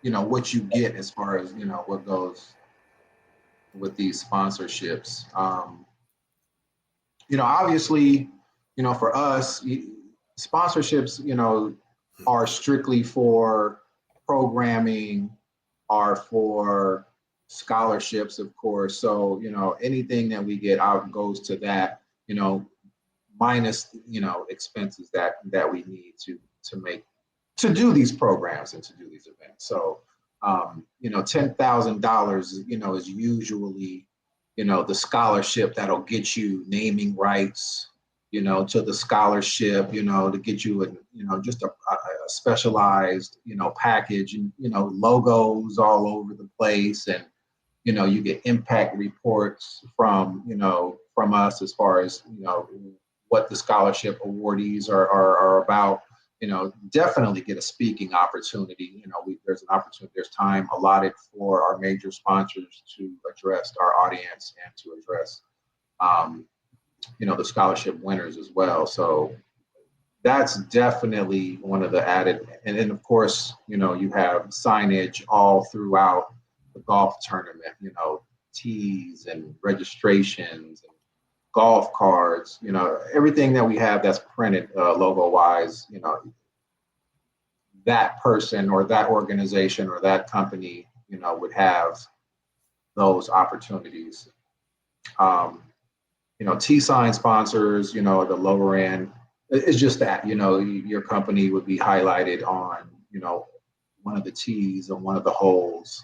what you get as far as, what goes with these sponsorships. Obviously, for us, sponsorships, are strictly for programming, are for scholarships, of course. So, anything that we get out goes to that, minus, expenses that we need to make, to do these programs and to do these events. So, $10,000, is usually, the scholarship that'll get you naming rights, to the scholarship, to get you just a specialized, package, and, logos all over the place. And, you get impact reports from us as far as, what the scholarship awardees are about. Definitely get a speaking opportunity. There's an opportunity, there's time allotted for our major sponsors to address our audience and to address, the scholarship winners as well. So that's definitely one of the added. And then, of course, you have signage all throughout the golf tournament, tees and registrations and golf cards, everything that we have that's printed logo wise, that person or that organization or that company, would have those opportunities. T sign sponsors, the lower end, it's just that, your company would be highlighted on, one of the tees or one of the holes.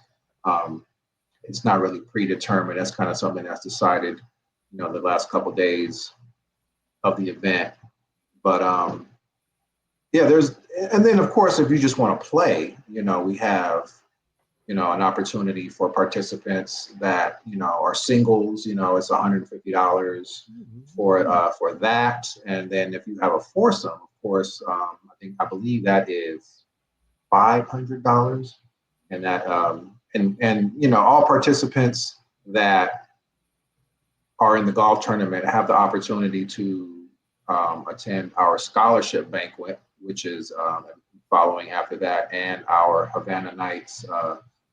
It's not really predetermined. That's kind of something that's decided, the last couple of days of the event. But yeah, and then of course, if you just want to play, we have, an opportunity for participants that, are singles, it's $150 for that. And then if you have a foursome, of course, I believe that is $500. And that, and all participants that are in the golf tournament have the opportunity to attend our scholarship banquet, which is following after that, and our Havana Nights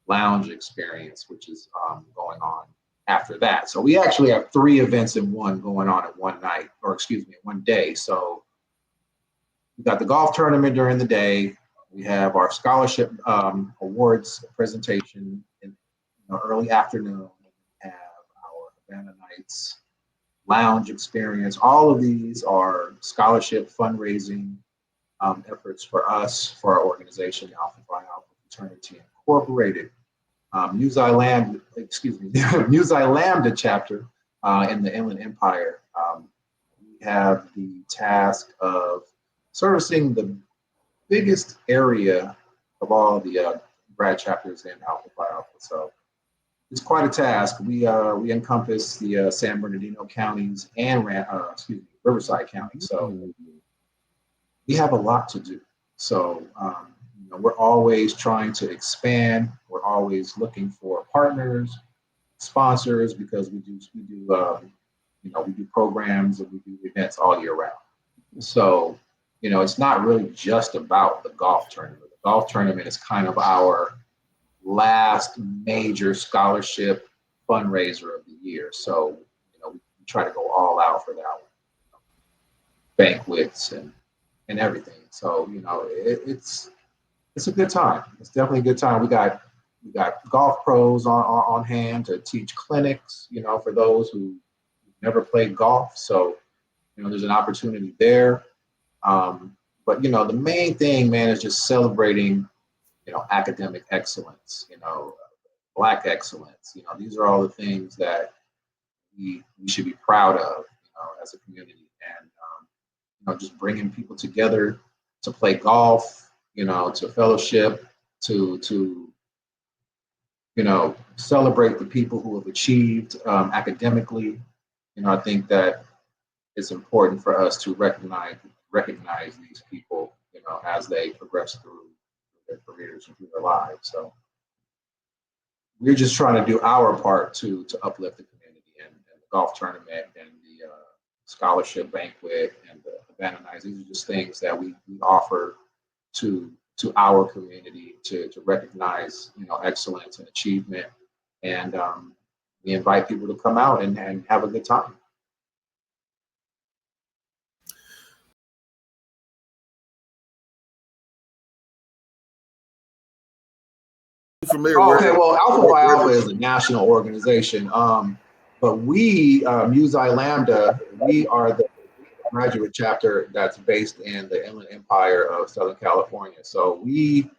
lounge experience, which is going on after that. So we actually have 3 events in one going on at one night, or excuse me, one day. So we got the golf tournament during the day. We have our scholarship awards presentation in early afternoon. We have our Havana Nights lounge experience. All of these are scholarship fundraising efforts for us, for our organization, Alpha Phi Alpha Fraternity Incorporated. Musi Lambda chapter in the Inland Empire. We have the task of servicing the biggest area of all the grad chapters in Alpha Phi Alpha. So it's quite a task. We encompass the San Bernardino counties and Riverside County. So we have a lot to do. So we're always trying to expand. We're always looking for partners, sponsors, because we do programs and we do events all year round. So it's not really just about the golf tournament. The golf tournament is kind of our last major scholarship fundraiser of the year. So we try to go all out for that one. Banquets and everything. So it's a good time. It's definitely a good time. We got golf pros on hand to teach clinics, for those who never played golf. So there's an opportunity there. But the main thing, man, is just celebrating academic excellence, Black excellence. These are all the things that we should be proud of, as a community. And just bringing people together to play golf, to fellowship, to celebrate the people who have achieved academically. I think that it's important for us to recognize these people, as they progress through their careers and through their lives. So we're just trying to do our part to uplift the community, and the golf tournament and the scholarship banquet and the Havana Nights. These are just things that we offer to to our community to recognize, you know, excellence and achievement. And we invite people to come out and have a good time. Familiar okay, well, Alpha Phi Alpha is a national organization, but we, Musi Lambda, we are the graduate chapter that's based in the Inland Empire of Southern California. So we,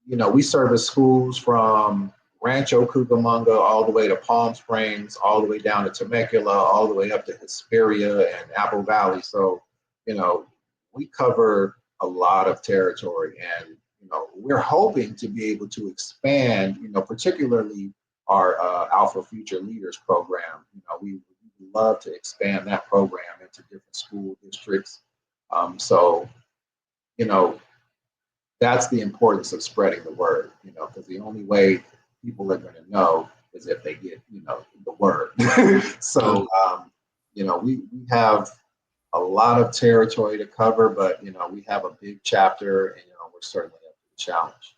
you know, we service schools from Rancho Cucamonga all the way to Palm Springs, all the way down to Temecula, all the way up to Hesperia and Apple Valley. So, you know, we cover a lot of territory, and you know, we're hoping to be able to expand, you know, particularly our Alpha Future Leaders program. You know, we love to expand that program into different school districts. So, you know, that's the importance of spreading the word, you know, because the only way people are going to know is if they get, you know, the word. So, you know, we have a lot of territory to cover, but, you know, we have a big chapter, and, you know, we're certainly up to the challenge.